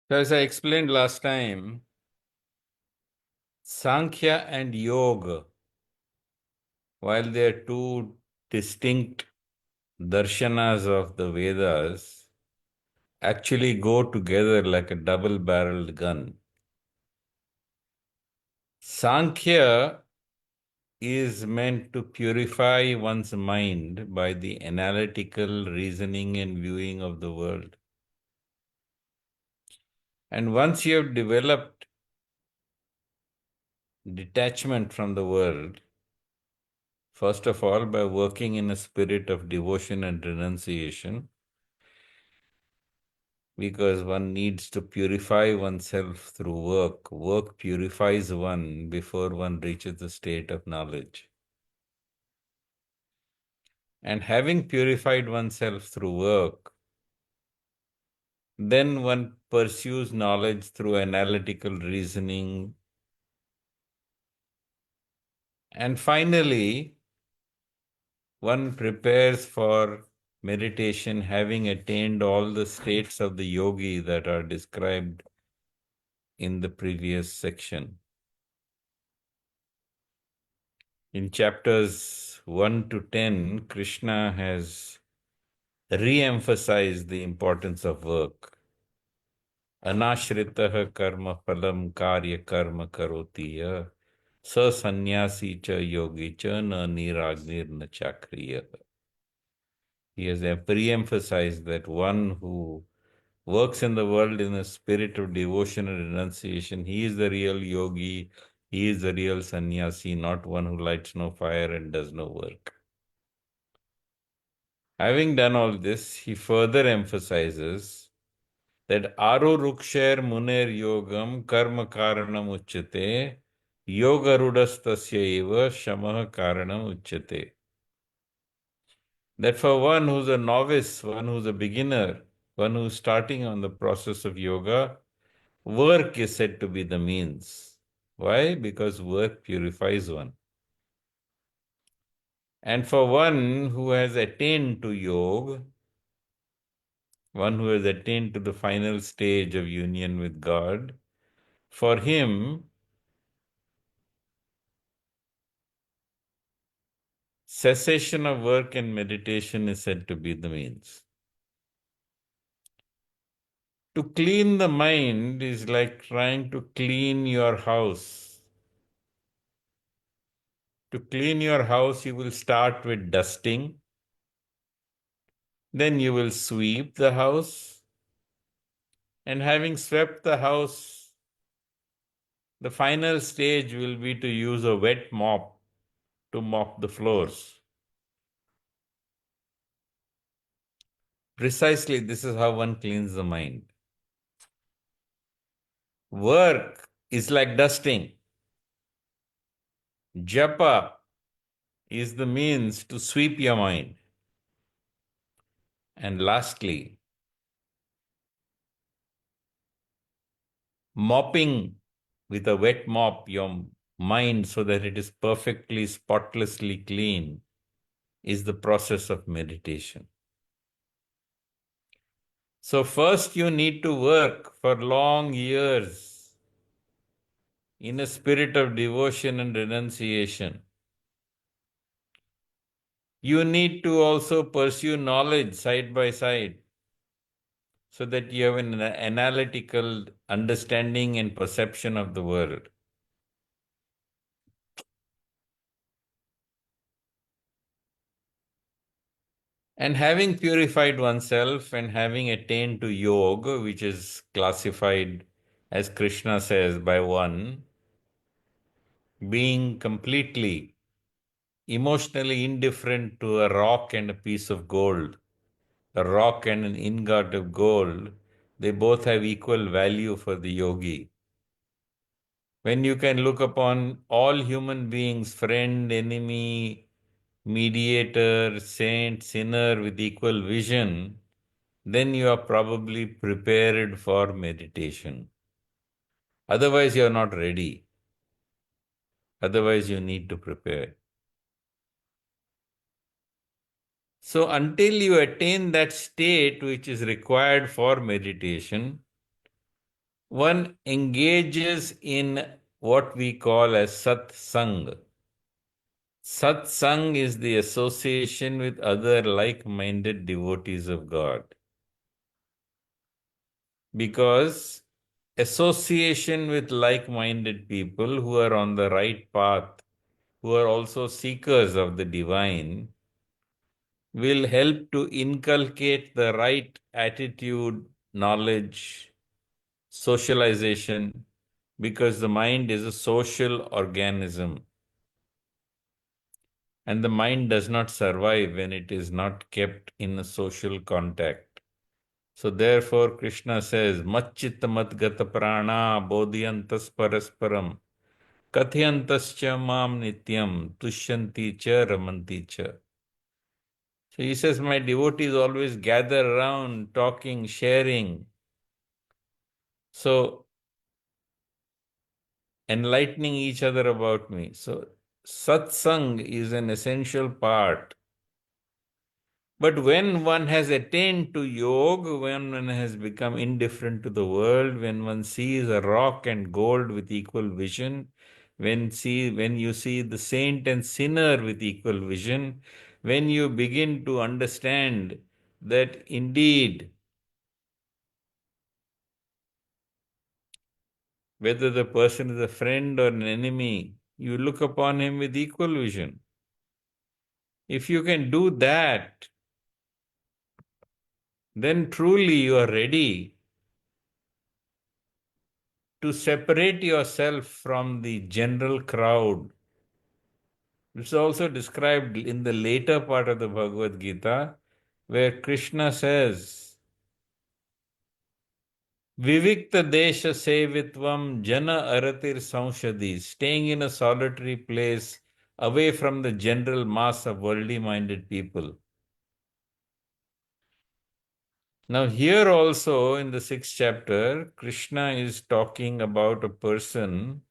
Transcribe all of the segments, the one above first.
So as I explained last time, Sankhya and Yoga, while they are two distinct darshanas of the Vedas, actually go together like a double-barreled gun. Sankhya is meant to purify one's mind by the analytical reasoning and viewing of the world. And once you have developed detachment from the world, first of all, by working in a spirit of devotion and renunciation, because one needs to purify oneself through work. Work purifies one before one reaches the state of knowledge. And having purified oneself through work, then one pursues knowledge through analytical reasoning. And finally, one prepares for meditation, having attained all the states of the yogi that are described in the previous section. In chapters 1 to 10, Krishna has re-emphasized the importance of work. Anashritah karma phalam karya karma karoti ya sa sannyasi cha yogi cha na niragnir na chakriya. He has re-emphasized that one who works in the world in a spirit of devotion and renunciation, he is the real yogi, he is the real sannyasi, not one who lights no fire and does no work. Having done all this, he further emphasizes that Aruruksher Muner Yogam Karma Karanam Uchyate Yoga Rudastasya Eva Shamah Karanam Uchyate. That for one who's a novice, one who's a beginner, one who's starting on the process of yoga, work is said to be the means. Why? Because work purifies one. And for one who has attained to yoga, one who has attained to the final stage of union with God, for him, cessation of work and meditation is said to be the means. To clean the mind is like trying to clean your house. To clean your house, you will start with dusting, then you will sweep the house, and having swept the house, the final stage will be to use a wet mop to mop the floors. Precisely, this is how one cleans the mind. Work is like dusting. Japa is the means to sweep your mind. And lastly, mopping with a wet mop your mind so that it is perfectly, spotlessly clean is the process of meditation. So first you need to work for long years in a spirit of devotion and renunciation. You need to also pursue knowledge side by side so that you have an analytical understanding and perception of the world. And having purified oneself and having attained to yoga, which is classified, as Krishna says, by one, being completely emotionally indifferent to a rock and a piece of gold, a rock and an ingot of gold, they both have equal value for the yogi. When you can look upon all human beings, friend, enemy, mediator, saint, sinner with equal vision, then you are probably prepared for meditation. Otherwise, you are not ready. Otherwise, you need to prepare. So, until you attain that state which is required for meditation, one engages in what we call as satsang. Satsang is the association with other like-minded devotees of God. Because association with like-minded people who are on the right path, who are also seekers of the divine, will help to inculcate the right attitude, knowledge, socialization, because the mind is a social organism and the mind does not survive when it is not kept in a social contact. So therefore Krishna says, Machchit madgata prana bodhyantas parasparam kathyantascha mam nityam tushyanti cha ramanti cha. So he says, my devotees always gather around, talking, sharing. So enlightening each other about me. So satsang is an essential part. But when one has attained to yoga, when one has become indifferent to the world, when one sees a rock and gold with equal vision, when you see the saint and sinner with equal vision, when you begin to understand that indeed whether the person is a friend or an enemy, you look upon him with equal vision. If you can do that, then truly you are ready to separate yourself from the general crowd. This is also described in the later part of the Bhagavad Gita, where Krishna says, Vivikta desha sevitvam jana aratir samshadi, staying in a solitary place away from the general mass of worldly minded people. Now, here also in the 6th chapter, Krishna is talking about a person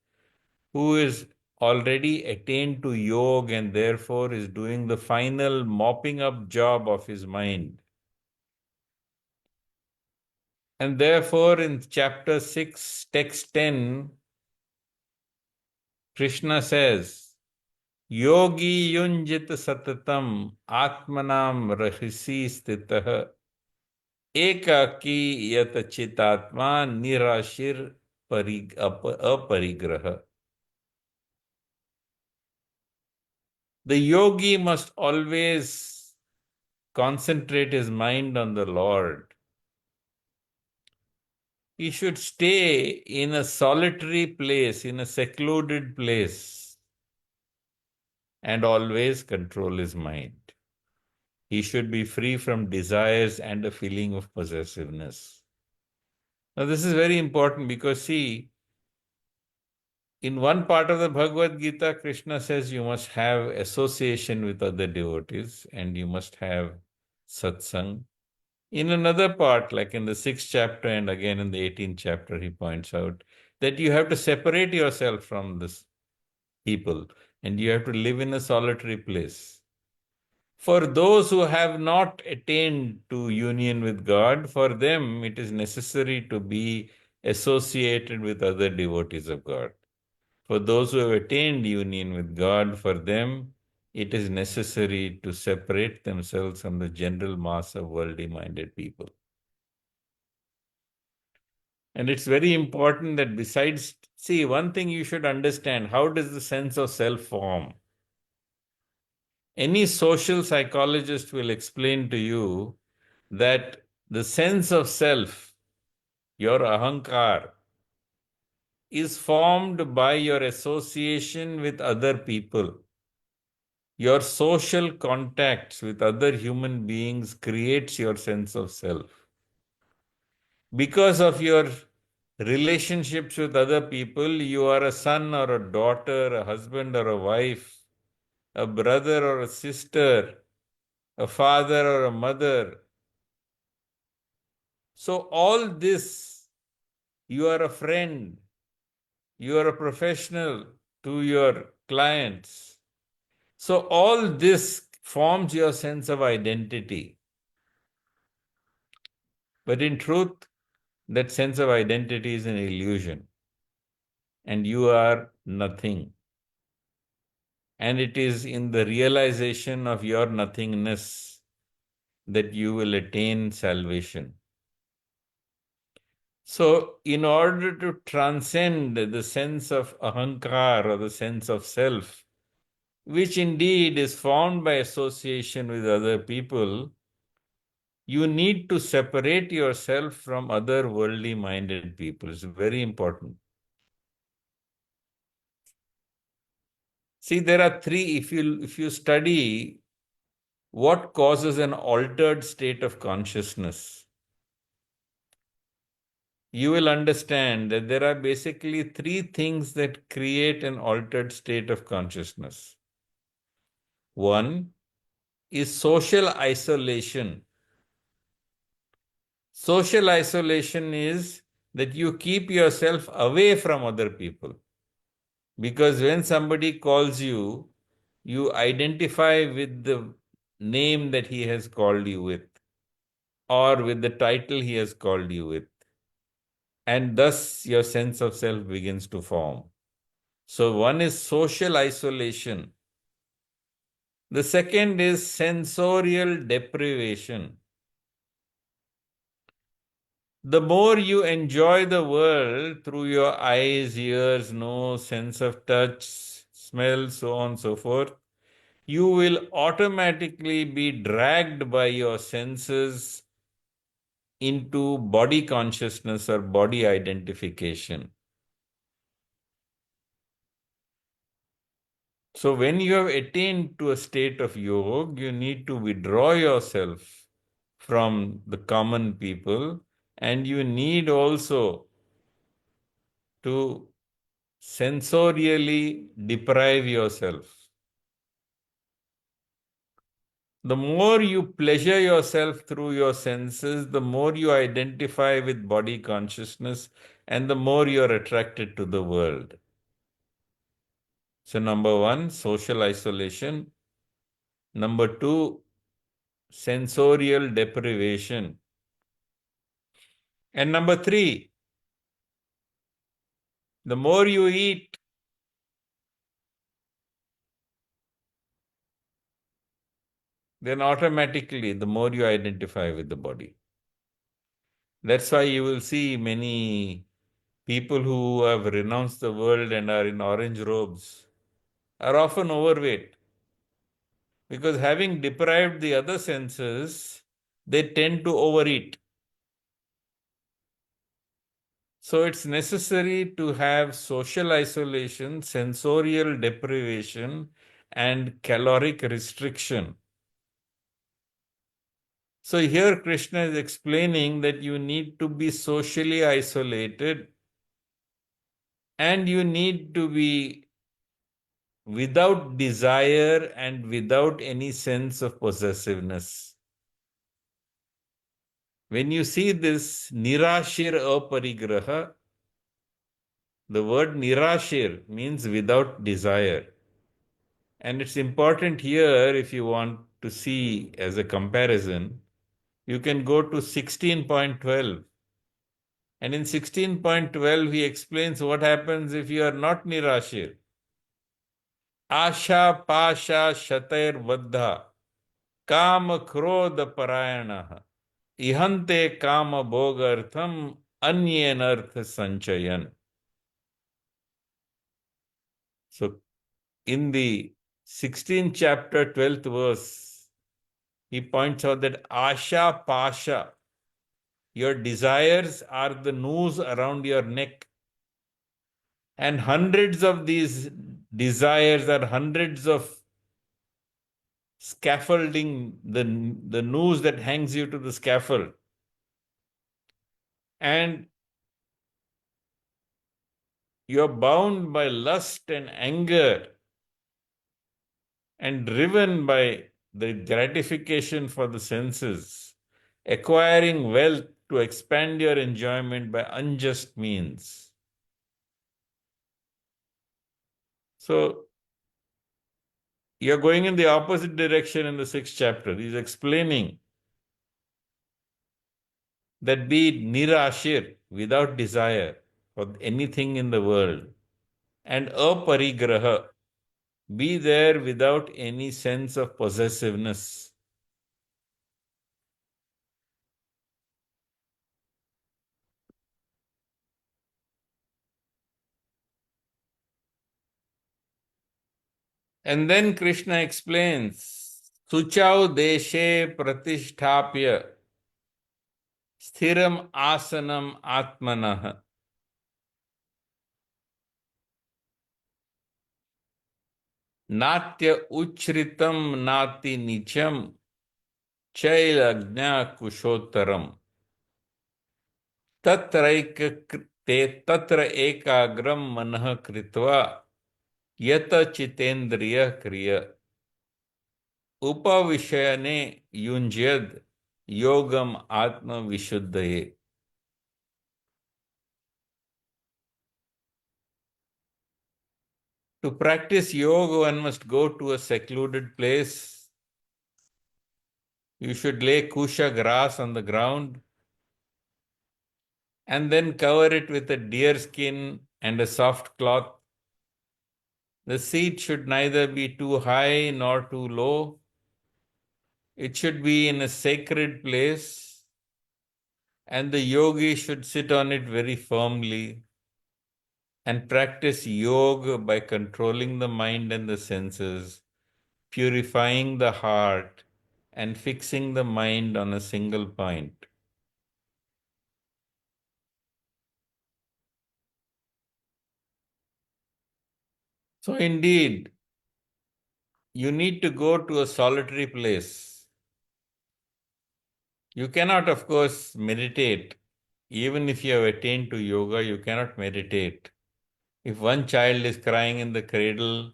who is already attained to yoga and therefore is doing the final mopping up job of his mind. And therefore, in chapter 6, text 10, Krishna says, Yogi yunjit satatam atmanam rahisi stitah ekaki yat chitatma nirashir aparigraha. The yogi must always concentrate his mind on the Lord. He should stay in a solitary place, in a secluded place, and always control his mind. He should be free from desires and a feeling of possessiveness. Now, this is very important because, see, in one part of the Bhagavad Gita, Krishna says you must have association with other devotees and you must have satsang. In another part, like in the 6th chapter and again in the 18th chapter, he points out that you have to separate yourself from this people and you have to live in a solitary place. For those who have not attained to union with God, for them it is necessary to be associated with other devotees of God. For those who have attained union with God, for them it is necessary to separate themselves from the general mass of worldly minded people. And it's very important that besides, see, one thing you should understand, how does the sense of self form? Any social psychologist will explain to you that the sense of self, your ahankar, is formed by your association with other people. Your social contacts with other human beings creates your sense of self. Because of your relationships with other people, you are a son or a daughter, a husband or a wife, a brother or a sister, a father or a mother. So all this, you are a friend, you are a professional to your clients. So all this forms your sense of identity. But in truth, That sense of identity is an illusion, and you are nothing. And it is in the realization of your nothingness that you will attain salvation. So, in order to transcend the sense of ahankar or the sense of self, which indeed is formed by association with other people, you need to separate yourself from other worldly minded people. It's very important. See, there are three, if you study what causes an altered state of consciousness, you will understand that there are basically three things that create an altered state of consciousness. One is social isolation. Social isolation is that you keep yourself away from other people. Because when somebody calls you, you identify with the name that he has called you with, or with the title he has called you with. And thus your sense of self begins to form. So, one is social isolation. The second is sensorial deprivation. The more you enjoy the world through your eyes, ears, nose, sense of touch, smell, so on and so forth, you will automatically be dragged by your senses into body consciousness or body identification. So, when you have attained to a state of yoga, you need to withdraw yourself from the common people, and you need also to sensorially deprive yourself. The more you pleasure yourself through your senses, the more you identify with body consciousness, and the more you are attracted to the world. So, number one, social isolation. Number two, sensorial deprivation. And number three, the more you eat, then automatically the more you identify with the body. That's why you will see many people who have renounced the world and are in orange robes are often overweight, because having deprived the other senses, they tend to overeat. So it's necessary to have social isolation, sensorial deprivation, and caloric restriction. So here Krishna is explaining that you need to be socially isolated, and you need to be without desire and without any sense of possessiveness. When you see this nirashir aparigraha, the word nirashir means without desire. And it's important here, if you want to see as a comparison, you can go to 16.12. And in 16.12, he explains what happens if you are not nirashir. Asha pasha shatair vaddha काम क्रोध परायण ihante kama bhogartham anyenarth sanchayan. So, in the 16th chapter, 12th verse, he points out that asha pasha, your desires are the noose around your neck, and hundreds of these desires are hundreds of scaffolding, the noose that hangs you to the scaffold. And you're bound by lust and anger and driven by the gratification for the senses, acquiring wealth to expand your enjoyment by unjust means. So, you're going in the opposite direction in the 6th chapter. He's explaining that be nirashir, without desire for anything in the world, and aparigraha, be there without any sense of possessiveness. And then Krishna explains, Suchau deshe pratisthapya sthiram asanam atmanah natya uchritam nati nicham chailagnya kushotaram तत्रैक ते तत्र एकाग्रम मनः कृत्वा यत चितेन्द्रिय क्रिय उपविशयने युञ्ज्यद् योगम आत्म विशुद्धये. To practice yoga, one must go to a secluded place. You should lay kusha grass on the ground and then cover it with a deer skin and a soft cloth. The seat should neither be too high nor too low. It should be in a sacred place, and the yogi should sit on it very firmly and practice yoga by controlling the mind and the senses, purifying the heart, and fixing the mind on a single point. So, indeed, you need to go to a solitary place. You cannot, of course, meditate. Even if you have attained to yoga, you cannot meditate. If one child is crying in the cradle,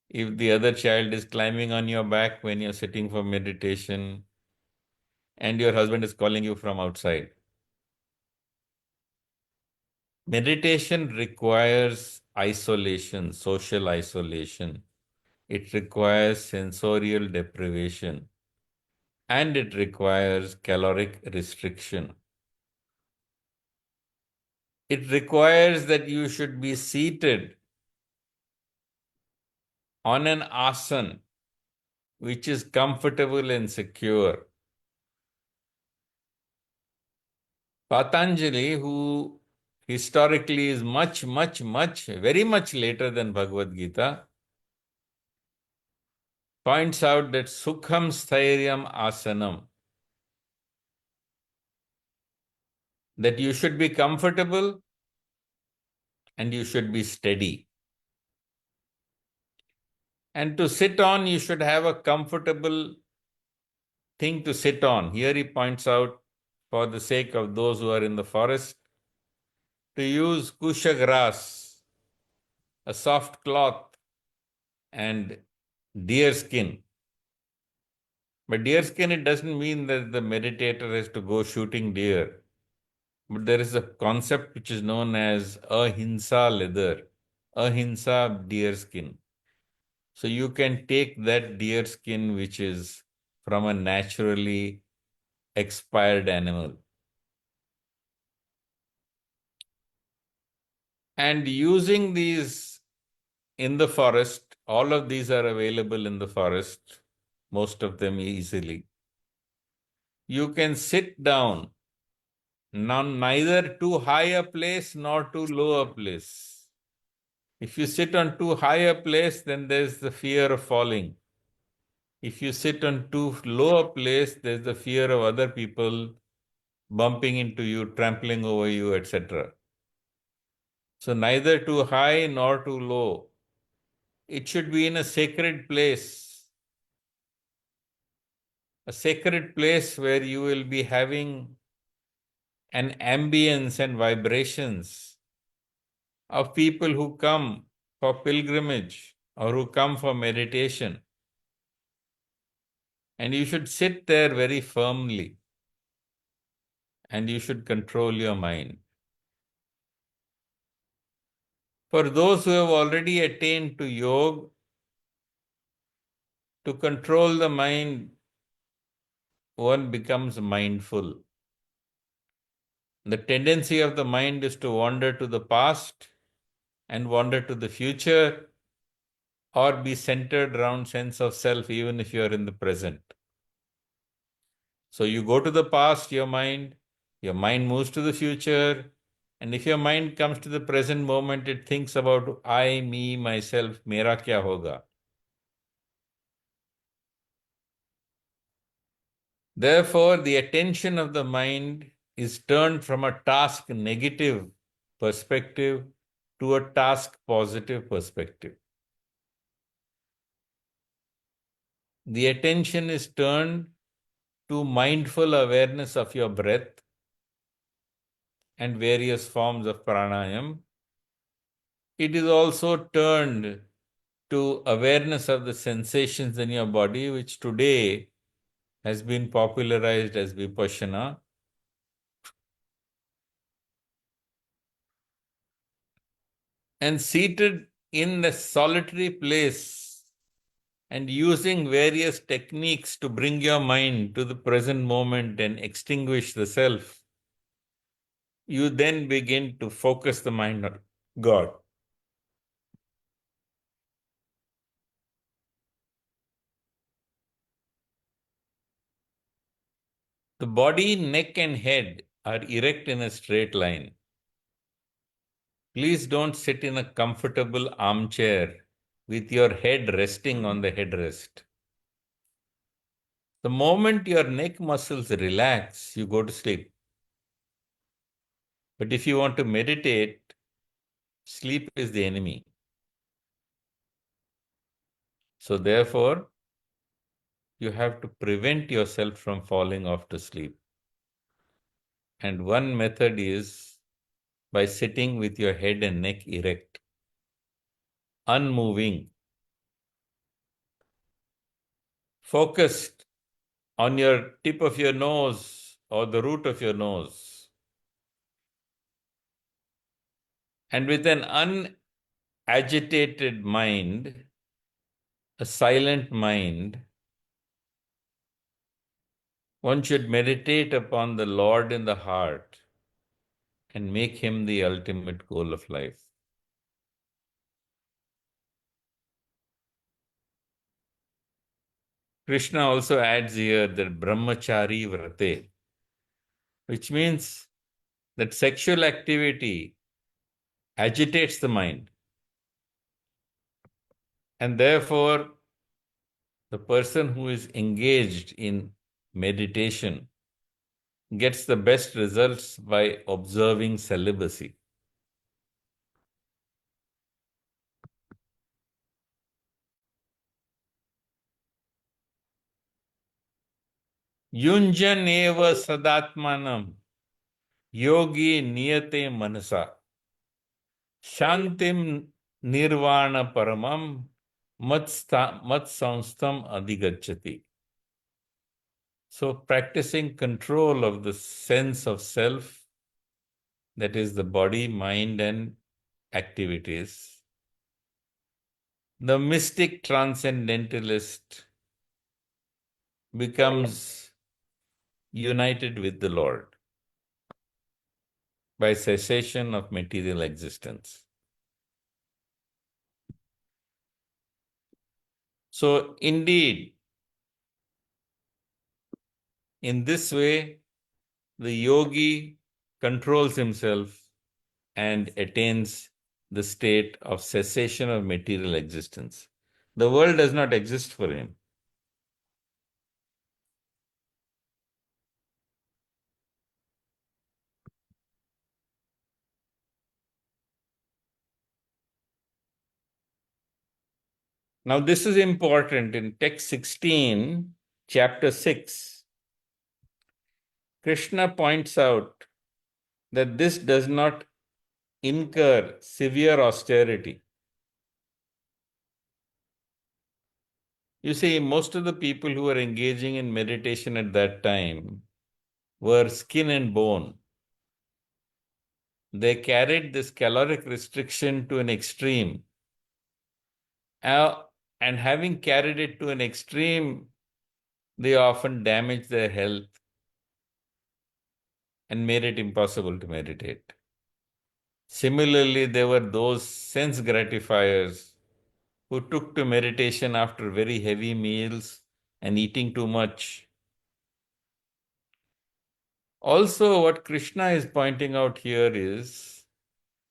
if the other child is climbing on your back when you're sitting for meditation, and your husband is calling you from outside. Meditation requires isolation, social isolation. It requires sensorial deprivation, and it requires caloric restriction. It requires that you should be seated on an asana which is comfortable and secure. Patanjali, who historically is very much later than Bhagavad Gita, points out that Sukham Stairyam Asanam, that you should be comfortable and you should be steady. And to sit on, you should have a comfortable thing to sit on. Here he points out, for the sake of those who are in the forest, to use kusha grass, a soft cloth, and deer skin. But deer skin, it doesn't mean that the meditator has to go shooting deer. But there is a concept which is known as ahimsa leather, ahimsa deer skin. So you can take that deer skin which is from a naturally expired animal. And using these in the forest, all of these are available in the forest, most of them easily. You can sit down, neither too high a place nor too low a place. If you sit on too high a place, then there's the fear of falling. If you sit on too low a place, there's the fear of other people bumping into you, trampling over you, etc. So neither too high nor too low. It should be in a sacred place where you will be having an ambience and vibrations of people who come for pilgrimage or who come for meditation. And you should sit there very firmly and you should control your mind. For those who have already attained to yoga, to control the mind, one becomes mindful. The tendency of the mind is to wander to the past and wander to the future, or be centered around sense of self even if you are in the present. So you go to the past, your mind moves to the future, and if your mind comes to the present moment, it thinks about I, me, myself, mera kya hoga. Therefore, the attention of the mind is turned from a task negative perspective to a task positive perspective. The attention is turned to mindful awareness of your breath and various forms of pranayam. It is also turned to awareness of the sensations in your body, which today has been popularized as vipassana. And seated in a solitary place and using various techniques to bring your mind to the present moment and extinguish the self, you then begin to focus the mind on God. The body, neck, and head are erect in a straight line. Please don't sit in a comfortable armchair with your head resting on the headrest. The moment your neck muscles relax, you go to sleep. But if you want to meditate, sleep is the enemy. So therefore, you have to prevent yourself from falling off to sleep. And one method is by sitting with your head and neck erect, unmoving, focused on your tip of your nose or the root of your nose. And with an unagitated mind, a silent mind, one should meditate upon the Lord in the heart and make him the ultimate goal of life. Krishna also adds here that brahmachari vrate, which means that sexual activity agitates the mind. And therefore, the person who is engaged in meditation gets the best results by observing celibacy. Yunjan eva sadatmanam yogi niyate manasa shantim nirvana paramam mat samstam adhigacchati. So practicing control of the sense of self, that is the body, mind, and activities, the mystic transcendentalist becomes united with the Lord by cessation of material existence. So indeed, in this way, the yogi controls himself and attains the state of cessation of material existence. The world does not exist for him. Now, this is important. In text 16, chapter 6, Krishna points out that this does not incur severe austerity. You see, most of the people who were engaging in meditation at that time were skin and bone. They carried this caloric restriction to an extreme. And having carried it to an extreme, they often damage their health and made it impossible to meditate. Similarly, there were those sense gratifiers who took to meditation after very heavy meals and eating too much. Also, what Krishna is pointing out here is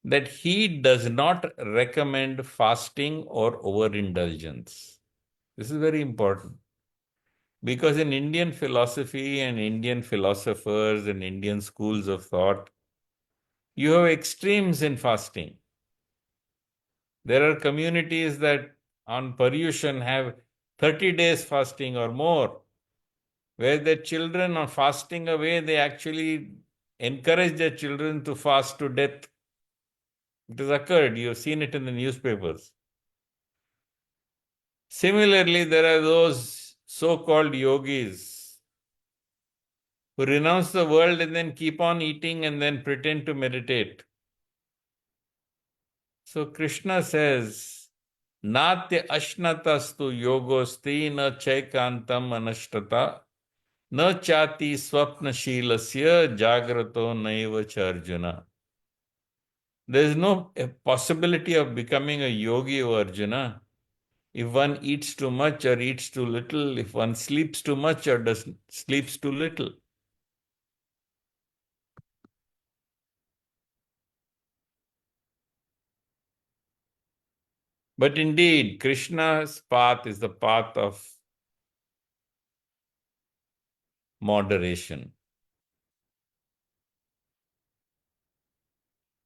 that he does not recommend fasting or overindulgence. This is very important because in Indian philosophy and Indian philosophers and Indian schools of thought, you have extremes in fasting. There are communities that on Paryushan have 30 days fasting or more, where their children are fasting away, they actually encourage their children to fast to death. It has occurred, you have seen it in the newspapers. Similarly, there are those so-called yogis who renounce the world and then keep on eating and then pretend to meditate. So Krishna says, Natya ashnatastu yogosti na chaikantam anashtata na chati swapnashilasya jagrato naiva charjuna. There is no possibility of becoming a yogi, O Arjuna, if one eats too much or eats too little, if one sleeps too much or sleeps too little. But indeed, Krishna's path is the path of moderation.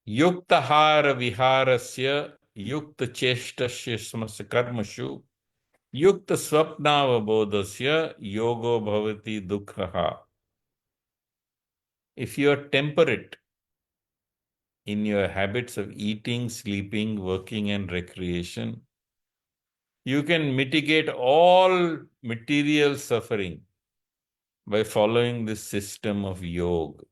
Yuktahara viharasya yukta cheshtasya samasya karmashu yukta swapnavabodhasya yogo bhavati dukhaha. If you are temperate in your habits of eating, sleeping, working, and recreation, you can mitigate all material suffering by following this system of yoga.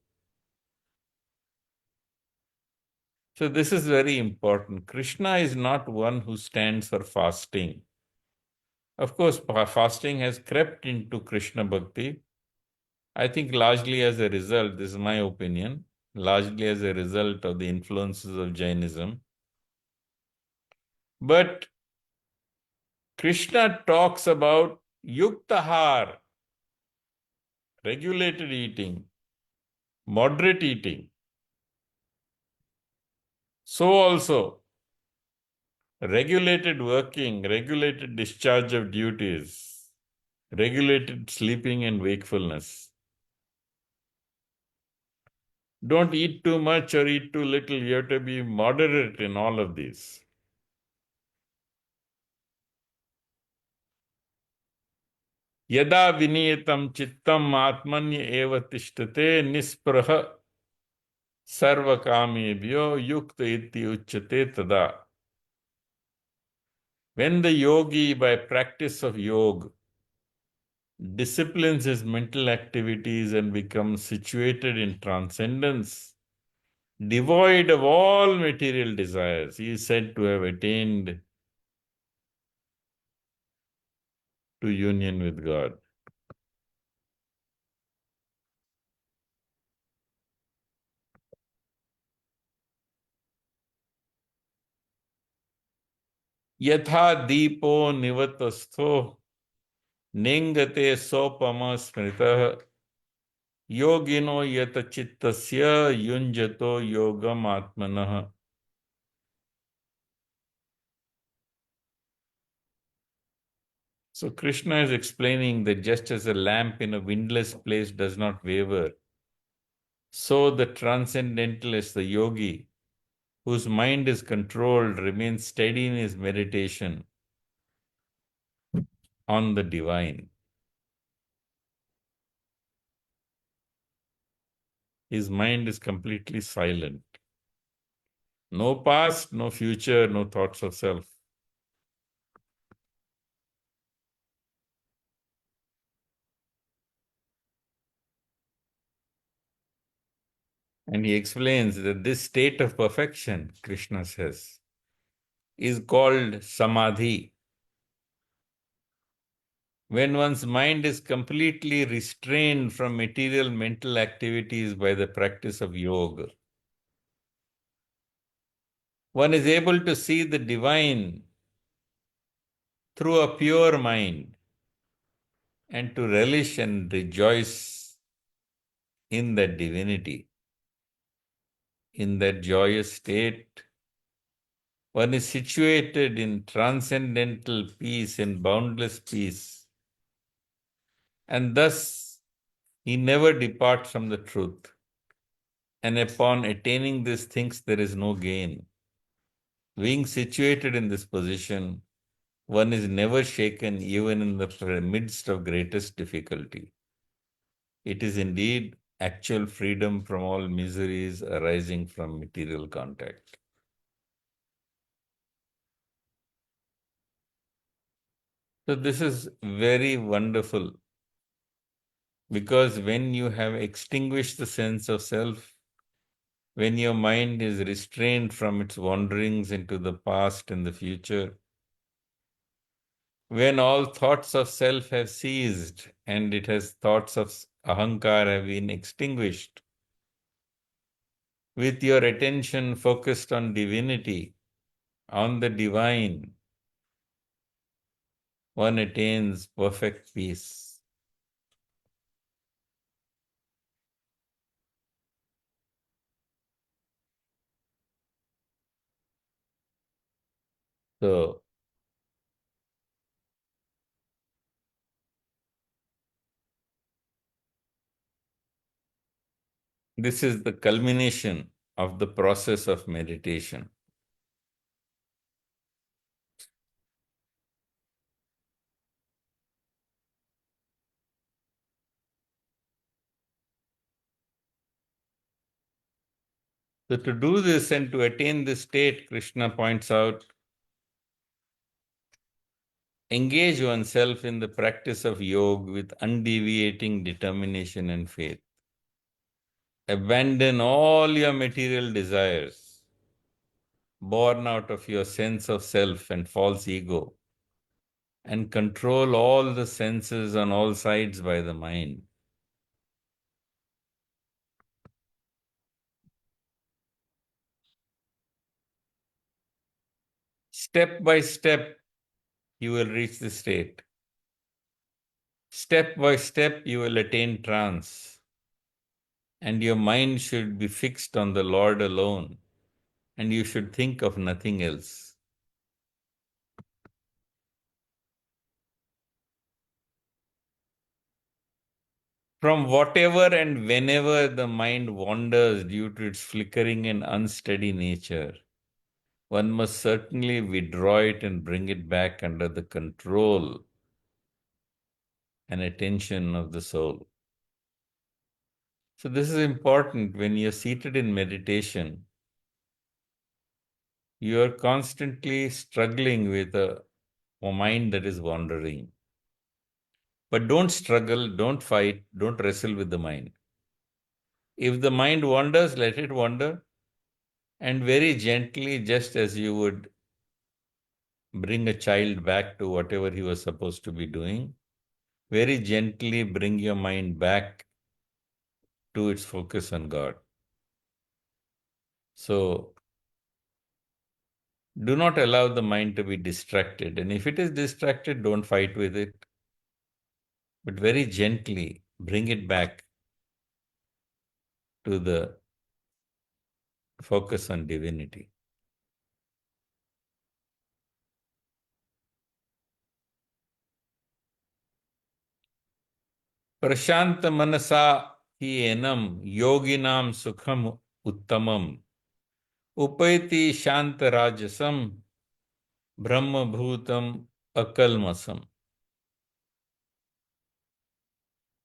So this is very important. Krishna is not one who stands for fasting. Of course, fasting has crept into Krishna Bhakti. I think largely as a result, this is my opinion, largely as a result of the influences of Jainism. But Krishna talks about yuktahar, regulated eating, moderate eating. So also, regulated working, regulated discharge of duties, regulated sleeping and wakefulness. Don't eat too much or eat too little. You have to be moderate in all of these. Yada viniyatam chittam atmanya eva tishtate nispraha sarvakamebhyo yukta iti uchyate tada. When the yogi, by practice of yoga, disciplines his mental activities and becomes situated in transcendence, devoid of all material desires, he is said to have attained to union with God. Yatha deepo nivatastho nengate sopama smritah yogino yata chittasya yunjato yogam atmanah. So Krishna is explaining that just as a lamp in a windless place does not waver, so the transcendentalist, the yogi, whose mind is controlled, remains steady in his meditation on the divine. His mind is completely silent. No past, no future, no thoughts of self. And he explains that this state of perfection, Krishna says, is called samadhi. When one's mind is completely restrained from material mental activities by the practice of yoga, one is able to see the divine through a pure mind and to relish and rejoice in that divinity. In that joyous state, one is situated in transcendental peace and boundless peace, and thus he never departs from the truth. And upon attaining this, thinks there is no gain. Being situated in this position, one is never shaken even in the midst of greatest difficulty. It is indeed actual freedom from all miseries arising from material contact. So, this is very wonderful because when you have extinguished the sense of self, when your mind is restrained from its wanderings into the past and the future, when all thoughts of self have ceased and it has thoughts of ahankar have been extinguished, with your attention focused on divinity, on the divine, one attains perfect peace. So, this is the culmination of the process of meditation. So, to do this and to attain this state, Krishna points out, engage oneself in the practice of yoga with undeviating determination and faith. Abandon all your material desires, born out of your sense of self and false ego, and control all the senses on all sides by the mind. Step by step, you will reach the state. Step by step, you will attain trance, and your mind should be fixed on the Lord alone, and you should think of nothing else. From whatever and whenever the mind wanders due to its flickering and unsteady nature, one must certainly withdraw it and bring it back under the control and attention of the soul. So, this is important when you're seated in meditation. You are constantly struggling with a mind that is wandering. But don't struggle, don't fight, don't wrestle with the mind. If the mind wanders, let it wander, and very gently, just as you would bring a child back to whatever he was supposed to be doing, very gently bring your mind back to its focus on God. So, do not allow the mind to be distracted. And if it is distracted, don't fight with it, but very gently bring it back to the focus on divinity. Prashanta manasa hi enam yoginam sukham uttamam upayati shanta rajasam brahma bhutam akalmasam.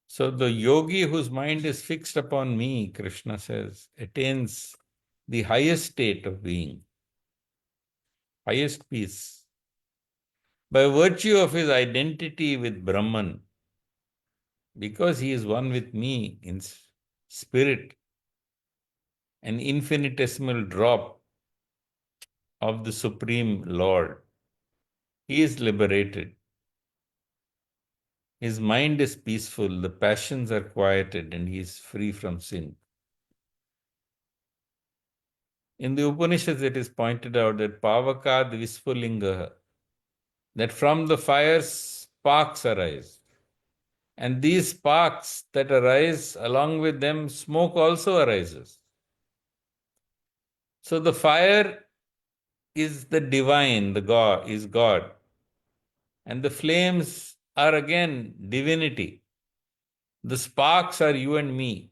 So the yogi whose mind is fixed upon me, Krishna says, attains the highest state of being, highest peace. By virtue of his identity with Brahman, because he is one with me in spirit, an infinitesimal drop of the Supreme Lord, he is liberated. His mind is peaceful, the passions are quieted, and he is free from sin. In the Upanishads, it is pointed out that Pavakad Vispulinga, that from the fire sparks arise. And these sparks that arise, along with them, smoke also arises. So the fire is the divine, the God is God. And the flames are again divinity. The sparks are you and me.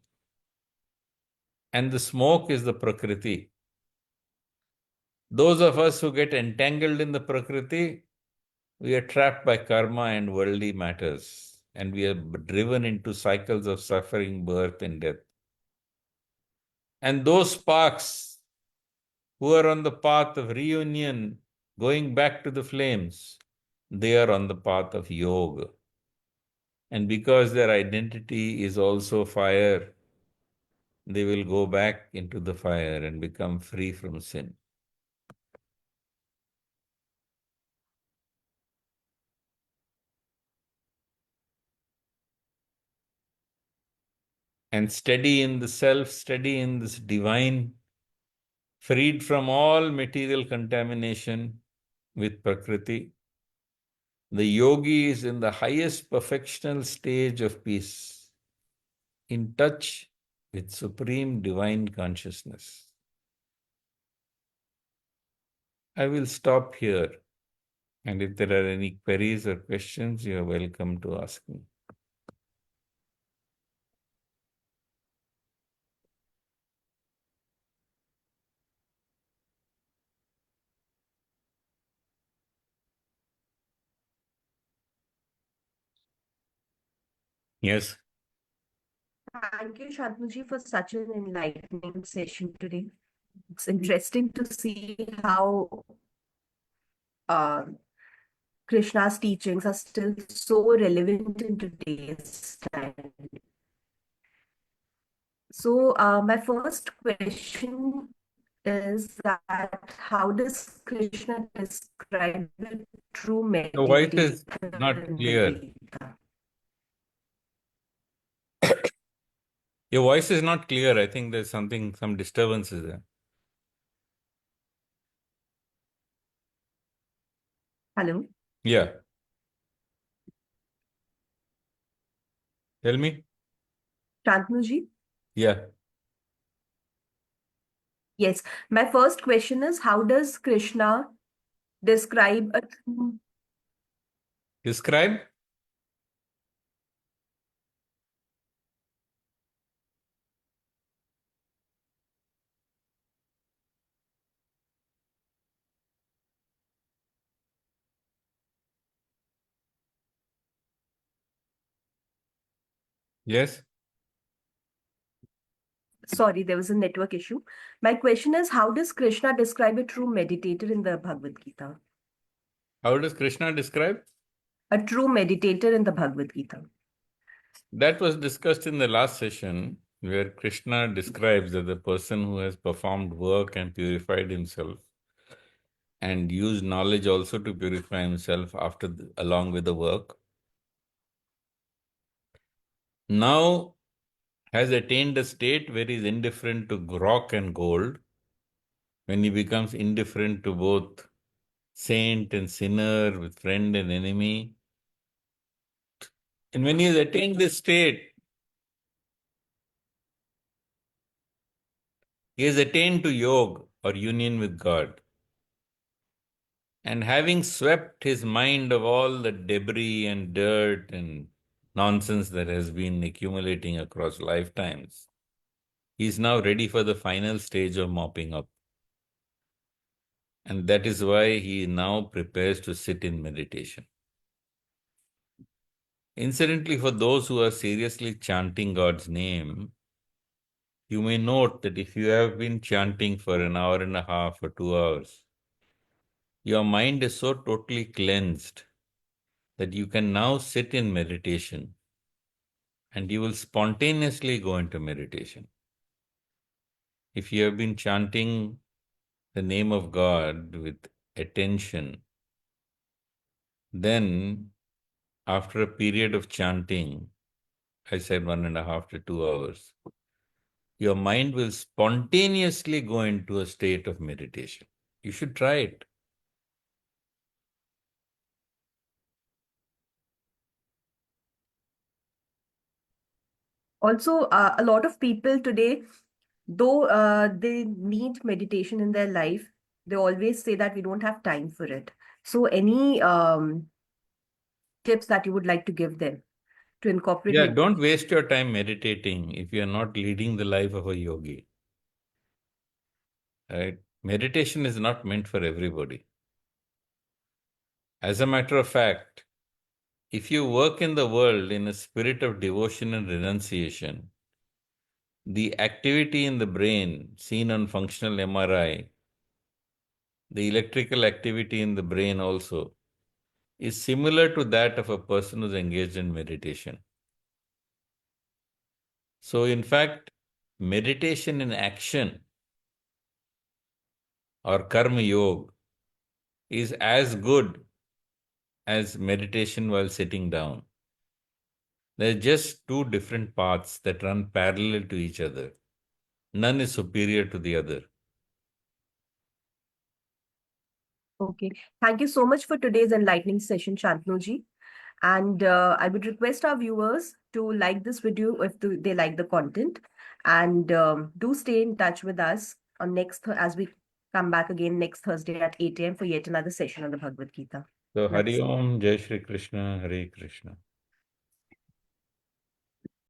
And the smoke is the Prakriti. Those of us who get entangled in the Prakriti, we are trapped by karma and worldly matters. And we are driven into cycles of suffering, birth, and death. And those sparks who are on the path of reunion, going back to the flames, they are on the path of yoga. And because their identity is also fire, they will go back into the fire and become free from sin. And steady in the self, steady in this divine, freed from all material contamination with Prakriti, the yogi is in the highest perfectional stage of peace, in touch with supreme divine consciousness. I will stop here, and if there are any queries or questions, you are welcome to ask me. Yes. Thank you, Shantanuji, for such an enlightening session today. It's interesting to see how uh, Krishna's teachings are still so relevant in today's time. So, my first question is that how does Krishna describe the true Your voice meditator is not in the clear. Gita? Your voice is not clear. I think there's some disturbances there. Hello, Yeah. Tell me. Shantanuji? Yeah. Yes, my first question is how does Krishna describe a true. Describe. Yes. Sorry, there was a network issue. My question is how does Krishna describe a true meditator in the Bhagavad Gita? How does Krishna describe? A true meditator in the Bhagavad Gita. That was discussed in the last session, where Krishna describes that the person who has performed work and purified himself and used knowledge also to purify himself along with the work, now has attained a state where he is indifferent to rock and gold, when he becomes indifferent to both saint and sinner, with friend and enemy. And when he has attained this state, he has attained to yoga or union with God. And having swept his mind of all the debris and dirt and nonsense that has been accumulating across lifetimes, he is now ready for the final stage of mopping up. And that is why he now prepares to sit in meditation. Incidentally, for those who are seriously chanting God's name, you may note that if you have been chanting for an hour and a half or 2 hours, your mind is so totally cleansed that you can now sit in meditation and you will spontaneously go into meditation. If you have been chanting the name of God with attention, then after a period of chanting, I said 1.5 to 2 hours, your mind will spontaneously go into a state of meditation. You should try it. Also, a lot of people today, though they need meditation in their life, they always say that we don't have time for it. So, any tips that you would like to give them to incorporate Yeah, meditation? don't waste your time meditating if you're not leading the life of a yogi. Right? Meditation is not meant for everybody. As a matter of fact, if you work in the world in a spirit of devotion and renunciation, the activity in the brain seen on functional MRI, the electrical activity in the brain also, is similar to that of a person who's engaged in meditation. So, in fact, meditation in action or karma yoga is as good as meditation while sitting down. They're just two different paths that run parallel to each other. None is superior to the other. Okay. Thank you so much for today's enlightening session, Shantnuji. And I would request our viewers to like this video if they like the content. And do stay in touch with us on as we come back again next Thursday at 8 a.m. for yet another session on the Bhagavad Gita. So, Hari Namaste. Om, Jai Shri Krishna, Hare Krishna.